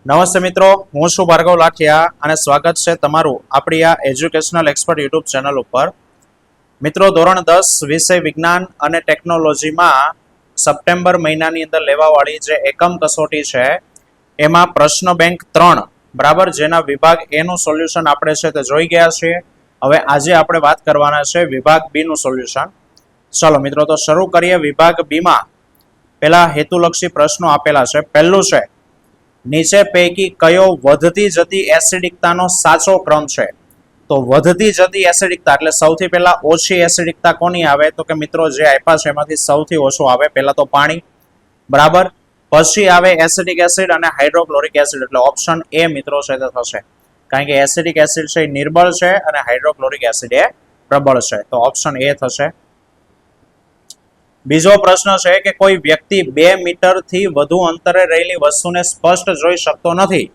નમસ્તે મિત્રો, હું છું ભાર્ગવ લાખિયા અને સ્વાગત છે તમારું આપણી આ એજ્યુકેશનલ એક્સપર્ટ યુટ્યુબ ચેનલ ઉપર. મિત્રો, ધોરણ 10 વિષય વિજ્ઞાન અને ટેકનોલોજીમાં સપ્ટેમ્બર મહિનાની અંદર લેવાવાળી જે એકમ કસોટી છે એમાં પ્રશ્ન બેંક 3 બરાબર, જેના વિભાગ એ નું સોલ્યુશન આપણે છે તે જોઈ ગયા છીએ. હવે આજે આપણે વાત કરવાના છે વિભાગ બી નું સોલ્યુશન. ચાલો મિત્રો, તો શરૂ કરીએ. વિભાગ બી માં પેલા હેતુલક્ષી પ્રશ્નો આપેલા છે. પહેલું છે, નીચે પૈકી કયો વધતી જતી એસિડિકતાનો સાચો ક્રમ છે? તો વધતી જતી એસિડિકતા એટલે સૌથી પહેલા ઓછી એસિડિકતા કોની આવે? તો કે મિત્રો જે આપ્યા છે એમાંથી સૌથી ઓછો આવે પહેલા તો પાણી, બરાબર. પછી આવે એસિડિક એસિડ અને હાઇડ્રોક્લોરિક એસિડ, એટલે ઓપ્શન એ મિત્રો છે તે થશે, કારણ કે એસિડિક એસિડ છે એ નિર્બળ છે અને હાઇડ્રોક્લોરિક એસિડ એ પ્રબળ છે, તો ઓપ્શન એ થશે. બીજો પ્રશ્ન છે કે કોઈ વ્યક્તિ 2 મીટરથી વધુ અંતરે રહેલી વસ્તુને સ્પષ્ટ જોઈ શકતો નથી.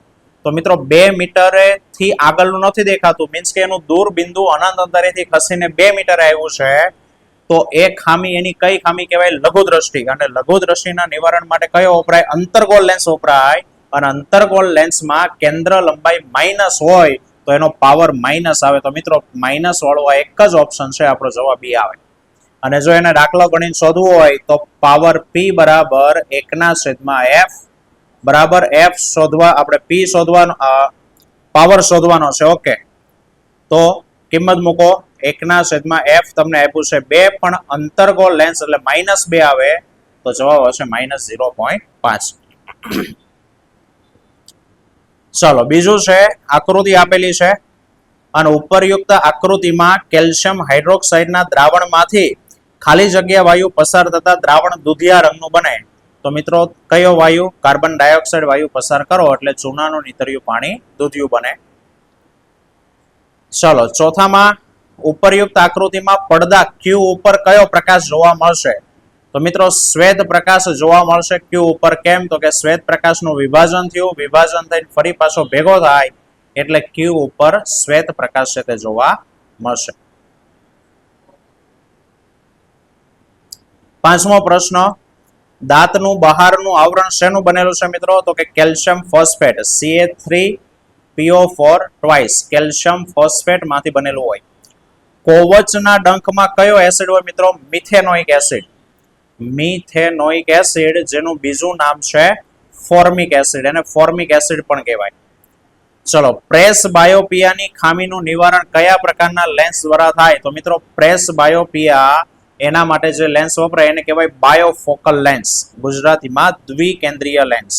તો મિત્રો 2 મીટરે થી આગળનું નથી દેખાતું, મીન્સ કે એનું દૂર બિંદુ અનંત અંતરેથી ખસીને 2 મીટરે આવ્યું છે, તો એ ખામી એની કઈ ખામી કહેવાય? લઘુ દ્રષ્ટિ. અને લઘુ દ્રષ્ટિના નિવારણ માટે કયો વપરાય? અંતર્ગોળ લેન્સ વપરાય. અને અંતર્ગોળ લેન્સમાં કેન્દ્ર લંબાઈ માઇનસ હોય તો એનો પાવર માઇનસ આવે. તો મિત્રો માઇનસ વાળો આ એક જ ઓપ્શન છે, આપણો જવાબ બી આવે. અને જો એને દાખલો ગણીને શોધવું હોય તો પાવર પી બરાબર 1/f બરાબર f શોધવા, આપણે પી શોધવાનો, પાવર શોધવાનો છે. ઓકે, તો કિંમત મૂકો. 1/f તમને આપ્યું છે 2, પણ અંતર્ગોળ લેન્સ એટલે -2 આવે, તો જવાબ આવશે -0.5. ચાલો, બીજું છે, આકૃતિ આપેલી છે અને ઉપરયુક્ત આકૃતિમાં કેલ્શિયમ હાઇડ્રોક્સાઇડના દ્રાવણમાંથી ખાલી જગ્યા વાયુ પસાર થતા દ્રાવણ દૂધિયા રંગનું બને. તો મિત્રો કયો વાયુ? કાર્બન ડાયોક્સાઇડ વાયુ પસાર કરો એટલે ચૂનાનું નીતર્યું પાણી દૂધિયું બને. ચલો, ચોથામાં ઉપરયુક્ત આકૃતિમાં પડદા ક્યુ ઉપર કયો પ્રકાશ જોવા મળશે? તો મિત્રો શ્વેત પ્રકાશ જોવા મળશે ક્યુ ઉપર. કેમ? તો કે શ્વેત પ્રકાશનું વિભાજન થયું, વિભાજન થઈને ફરી પાછો ભેગો થાય એટલે ક્યુ ઉપર શ્વેત પ્રકાશ છે તે જોવા મળશે. પાંચમો પ્રશ્ન, દાંતનું બહારનું આવરણ શેનું બનેલું છે મિત્રો? તો કે calcium phosphate, CA3PO4 twice calcium phosphate માંથી બનેલું હોય. કોવચના ડંખમાં કયો એસિડ હોય મિત્રો? Methanoic acid. મિથેનોઇક એસિડ, જેનું બીજું નામ છે ફોર્મિક એસિડ, એને ફોર્મિક એસિડ પણ કહેવાય. ચલો, પ્રેસ બાયોપિયાની ખામીનું નિવારણ કયા પ્રકારના લેન્સ દ્વારા થાય? તો મિત્રો પ્રેસ બાયોપિયા એના માટે જે લેન્સ વપરાય એને કહેવાય બાયોફોકલ લેન્સ, ગુજરાતીમાં દ્વિકેન્દ્રીય લેન્સ.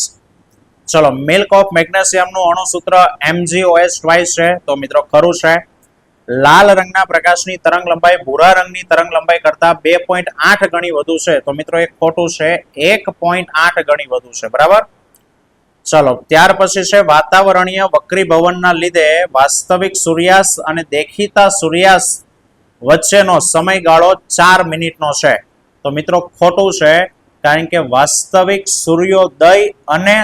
ચલો, મિલ્ક ઓફ મેગ્નેશિયમનું અણુસૂત્ર MgOH ટ્વાઇસ છે, તો મિત્રો ખરું છે. લાલ રંગના પ્રકાશની તરંગ લંબાઈ ભૂરા રંગની તરંગ લંબાઈ કરતા 2.8 ગણી વધુ છે, તો મિત્રો એક ખોટું છે, 1.8 ગણી વધુ છે, બરાબર. ચલો, ત્યાર પછી છે, વાતાવરણીય વક્રીભવનના લીધે વાસ્તવિક સૂર્યાસ્ત અને દેખીતા સૂર્યાસ્ત વચ્ચેનો સમયગાળો 4 મિનિટનો છે. તો મિત્રો ખોટું છે, કારણ કે વાસ્તવિક સૂર્યોદય અને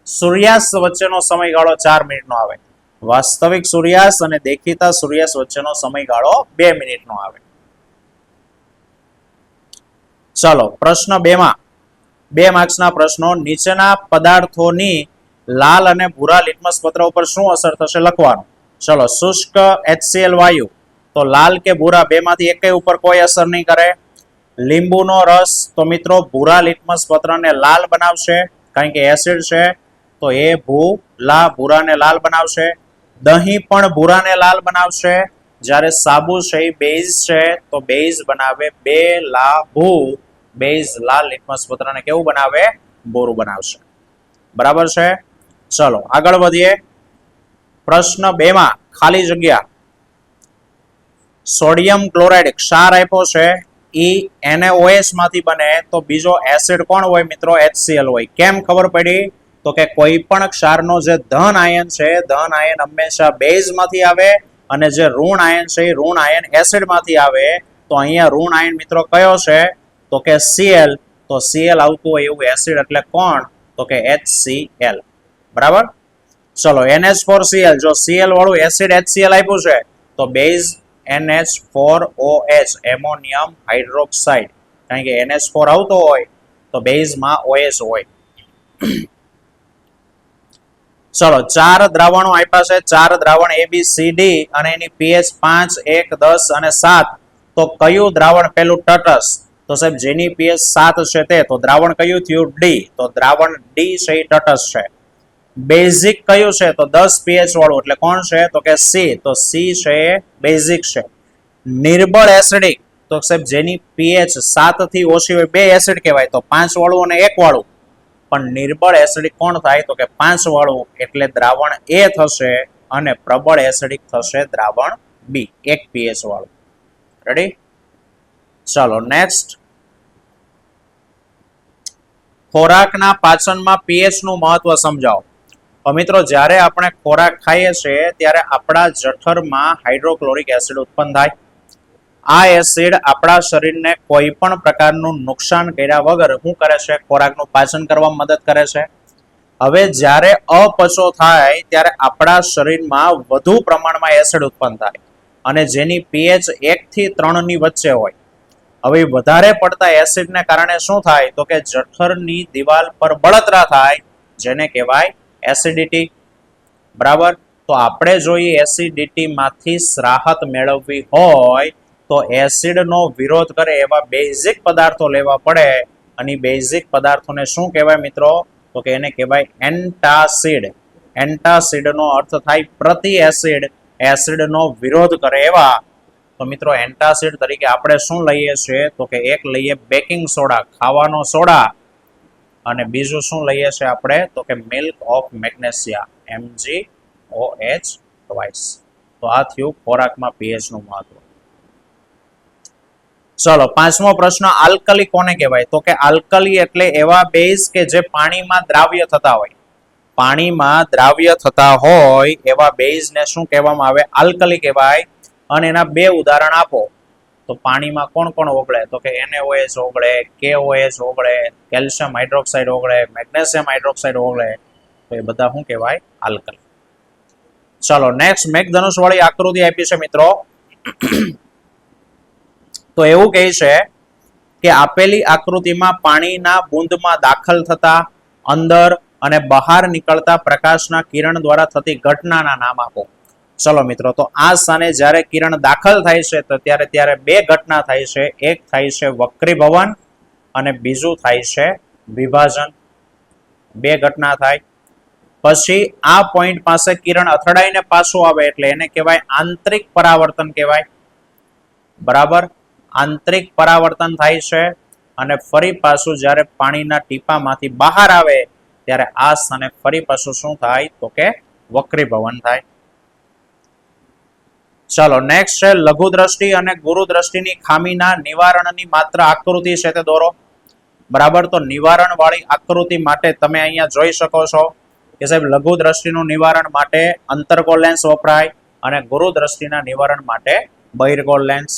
સૂર્યાસ્ત વચ્ચેનો સમયગાળો 4 મિનિટનો આવે. વાસ્તવિક સૂર્યાસ્ત અને દેખીતા સૂર્યાસ્ત વચ્ચેનો સમયગાળો 2 મિનિટનો આવે. ચાલો, પ્રશ્ન 2 માં 2 માર્ક્સના પ્રશ્નો. નીચેના પદાર્થોની લાલ અને ભૂરા લિટમસ પત્ર ઉપર શું અસર થશે લખવાનું. ચલો, શુષ્ક HCl વાયુ, તો લાલ કે ભૂરા બે માંથી એક ઉપર કોઈ અસર નહીં કરે. લીંબુનો રસ, તો મિત્રો ભૂરા લિટમસ પત્રને લાલ બનાવશે, કારણ કે એસિડ છે, તો એ ભૂરાને લાલ બનાવશે. દહીં પણ ભૂરાને લાલ બનાવશે. જ્યારે સાબુ છે એ બેઝ છે, તો બેઝ બનાવે બેઝ લાલ લિટમસ પત્રને કેવું બનાવે? ભૂરું બનાવશે, બરાબર છે. ચલો આગળ વધીએ. પ્રશ્ન 2 માં ખાલી જગ્યા, સોડિયમ ક્લોરાઇડ ક્ષાર આપ્યો છે, એ NaOH માંથી બને, તો બીજો એસિડ કોણ હોય મિત્રો? HCl હોય. કેમ ખબર પડી? તો કે કોઈ પણ ક્ષારનો જે ધન આયન છે, ધન આયન હંમેશા બેઝ માંથી આવે, અને જે ઋણ આયન છે એ ઋણ આયન એસિડ માંથી આવે. તો અહીંયા ઋણ આયન મિત્રો કયો છે? તો કે Cl. તો Cl આવતું હોય એવું એસિડ એટલે કોણ? તો કે HCl, બરાબર. ચલો, NH4Cl, જો Cl વાળું એસિડ HCl આપ્યું છે તો બેઝ NH4OH એમોનિયમ હાઇડ્રોક્સાઇડ, કારણ કે NH4 આવતો હોય તો બેઝમાં OH હોય. ચલો 4 દ્રાવણો આપ્યા છે, 4 દ્રાવણ ABCD અને એની pH 5, 1, 10 અને 7. તો કયું દ્રાવણ પેલું તટસ્થ? તો સાહેબ જેની pH 7 છે તે, તો દ્રાવણ કયું થયું? D. તો દ્રાવણ D છે એ તટસ્થ છે. બેઝિક કયું છે? તો 10 pH વાળું, એટલે કોણ છે? તો કે C. તો C છે એ બેઝિક છે. નિર્બળ એસિડિક, તો સાહેબ જેની pH 7 થી ઓછી હોય બે એસિડ કહેવાય, તો 5 વાળું અને 1 વાળું. પણ નિર્બળ એસિડિક કોણ થાય? તો કે 5 વાળું, એટલે દ્રાવણ A થશે અને પ્રબળ એસિડિક થશે દ્રાવણ B, 1 pH વાળું. રેડી? ચાલો નેક્સ્ટ. ખોરાકના પાચનમાં pH નું મહત્વ સમજાવો. તો મિત્રો જ્યારે આપણે ખોરાક ખાઈએ છીએ ત્યારે આપણા જઠરમાં હાઇડ્રોક્લોરિક એસિડ ઉત્પન્ન થાય. આ એસિડ આપણા શરીરને કોઈ પણ પ્રકારનું નુકસાન કર્યા વગર શું કરે છે? ખોરાકનું પાચન કરવામાં મદદ કરે છે. હવે જ્યારે અપચો થાય ત્યારે આપણા શરીરમાં વધુ પ્રમાણમાં એસિડ ઉત્પન્ન થાય અને જેની pH 1 થી 3 ની વચ્ચે હોય. હવે વધારે પડતા એસિડને કારણે શું થાય? તો કે જઠરની દિવાલ પર બળતરા થાય, જેને કહેવાય એસિડિટી. બરાબર? તો આપણે જોઈએ એસિડિટી માંથી રાહત મેળવવી હોય તો એસિડનો વિરોધ કરે એવા બેઝિક પદાર્થો લેવા પડે. અને બેઝિક પદાર્થોને શું કહેવાય મિત્રો? તો કે એને કહેવાય એન્ટાસિડ. એન્ટાસિડનો અર્થ થાય પ્રતિ એસિડ, એસિડનો વિરોધ કરે એવા. તો મિત્રો એન્ટાસિડ તરીકે આપણે શું લઈએ છીએ? તો કે એક લઈએ બેકિંગ સોડા, ખાવાનો સોડા, અને બીજું શું લઈએ છીએ આપણે? તો કે milk of magnesia, MgOH twice. તો આ થયું ખોરાકમાં pH નું મહત્વ. ચલો પાંચમો પ્રશ્ન, આલ્કલી કોને કહેવાય? તો કે આલ્કલી એટલે એવા બેઝ કે જે પાણીમાં દ્રાવ્ય થતા હોય. પાણીમાં દ્રાવ્ય થતા હોય એવા બેઝને શું કહેવામાં આવે? આલ્કલી કહેવાય. અને એના બે ઉદાહરણ આપો. તો પાણીમાં કોણ કોણ ઓગળે? તો કે NaOH ઓગળે, KOH ઓગળે, કેલ્શિયમ હાઇડ્રોક્સાઇડ ઓગળે, મેગ્નેશિયમ હાઇડ્રોક્સાઇડ ઓગળે. તો એ બધા શું કહેવાય? આલ્કલી. ચલો નેક્સ્ટ, મેઘધનુષ વાળી આકૃતિ આપી છે મિત્રો. તો એવું કહે છે કે આપેલી આકૃતિમાં પાણીના બુંદમાં દાખલ થતા, અંદર અને બહાર નીકળતા પ્રકાશના કિરણ દ્વારા થતી ઘટનાના નામ આપો. ચલો મિત્રો, તો આ સ્થાને જ્યારે કિરણ દાખલ થાય છે તો ત્યારે બે ઘટના થાય છે. એક થાય છે વક્રીભવન અને બીજું થાય છે વિભાજન. બે ઘટના થાય. પછી આ પોઈન્ટ પાસે કિરણ અથડાઈને પાછું આવે એટલે એને કહેવાય આંતરિક પરાવર્તન કહેવાય. બરાબર? આંતરિક પરાવર્તન થાય છે. અને ફરી પાછું જ્યારે પાણીના ટીપામાંથી બહાર આવે ત્યારે આ સ્થાને ફરી પાછું શું થાય? તો કે વક્રીભવન થાય. ચાલો નેક્સ્ટ છે, લઘુ દ્રષ્ટિ અને ગુરુ દ્રષ્ટિની ખામીના નિવારણની માત્ર આકૃતિ છે તે દોરો. બરાબર? તો નિવારણ વાળી આકૃતિ માટે તમે અહીંયા જોઈ શકો છો કે સાહેબ લઘુ દ્રષ્ટિનું નિવારણ માટે અંતર્ગોળ લેન્સ વપરાય અને ગુરુ દ્રષ્ટિના નિવારણ માટે બહિર્ગોળ લેન્સ.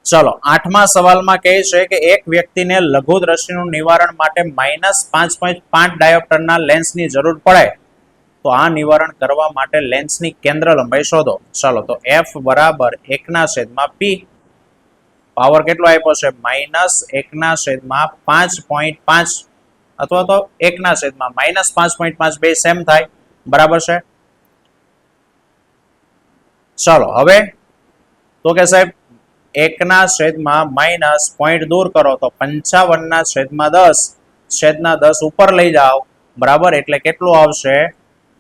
ચલો આઠમા સવાલમાં કહે છે કે એક વ્યક્તિને લઘુ દ્રષ્ટિનું નિવારણ માટે -5.5 ડાયોપ્ટરના લેન્સની જરૂર પડે તો આ નિવારણ કરવા માટે લેન્સની કેન્દ્ર લંબાઈ શોધો. ચાલો તો F બરાબર 1/P. પાવર કેટલો આપ્યો છે? -1/5.5 અથવા તો 1/-5.5 બે સેમ થાય. બરાબર છે? ચાલો હવે તો કે સાહેબ 1/- પોઈન્ટ દૂર કરો તો 55/10 છેદના 10 ઉપર લઈ જાઓ. બરાબર? એટલે કેટલું આવશે?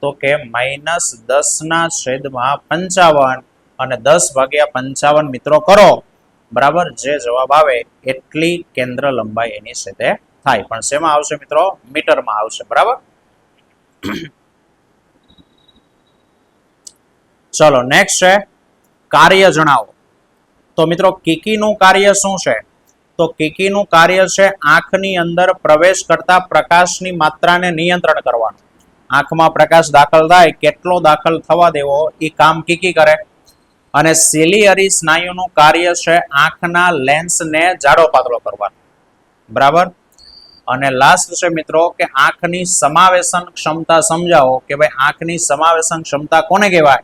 તો કે -10/55 અને 10/55 મિત્રો કરો. બરાબર? જે જવાબ આવે એટલી કેન્દ્ર લંબાઈ એની સાથે થાય. પણ શેમાં આવશે મિત્રો? મીટરમાં આવશે. બરાબર? ચલો નેક્સ્ટ છે, કાર્ય જણાવો. તો મિત્રો કીકીનું કાર્ય શું છે? તો કીકીનું કાર્ય છે આંખની અંદર પ્રવેશ કરતા પ્રકાશની માત્રાને નિયંત્રણ કરવાનું. આંખમાં પ્રકાશ દાખલ થાય, કેટલો દાખલ થવા દેવો, એ કામ કીકી કરે. અને સિલિયરી સ્નાયુનું કાર્ય છે આંખના લેન્સને જાડો પાતળો કરવાનો. બરાબર? અને લાસ્ટ છે મિત્રો કે આંખની સમાવેશન ક્ષમતા સમજાવો કે ભાઈ આંખની સમાવેશન ક્ષમતા કોને કહેવાય?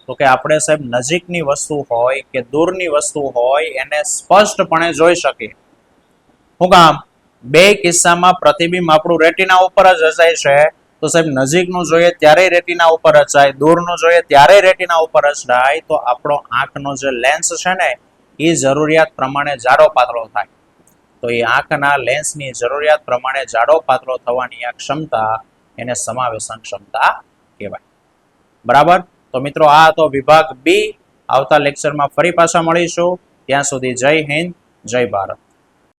તો કે આપણે સાહેબ નજીકની વસ્તુ હોય કે દૂરની વસ્તુ હોય એને સ્પષ્ટપણે જોઈ શકીએ. શું કામ? બે કિસ્સામાં પ્રતિબિંબ આપણું રેટિના ઉપર જ રચાય છે, તો સાહેબ નજીકનું જોઈએ ત્યારે રેટિના ઉપર રચાય, દૂરનું જોઈએ ત્યારે રેટિના ઉપર રચાય, તો આપણો આંખનો જે લેન્સ છે ને એ જરૂરિયાત પ્રમાણે જાડો પાતળો થાય. તો એ આંખના લેન્સની જરૂરિયાત પ્રમાણે જાડો પાતળો થવાની આ ક્ષમતા એને સમાવેશન ક્ષમતા કહેવાય. બરાબર. તો મિત્રો આ હતો વિભાગ બી. આવતા લેક્ચરમાં ફરી પાછા મળીશું. ત્યાં સુધી જય હિન્દ, જય ભારત.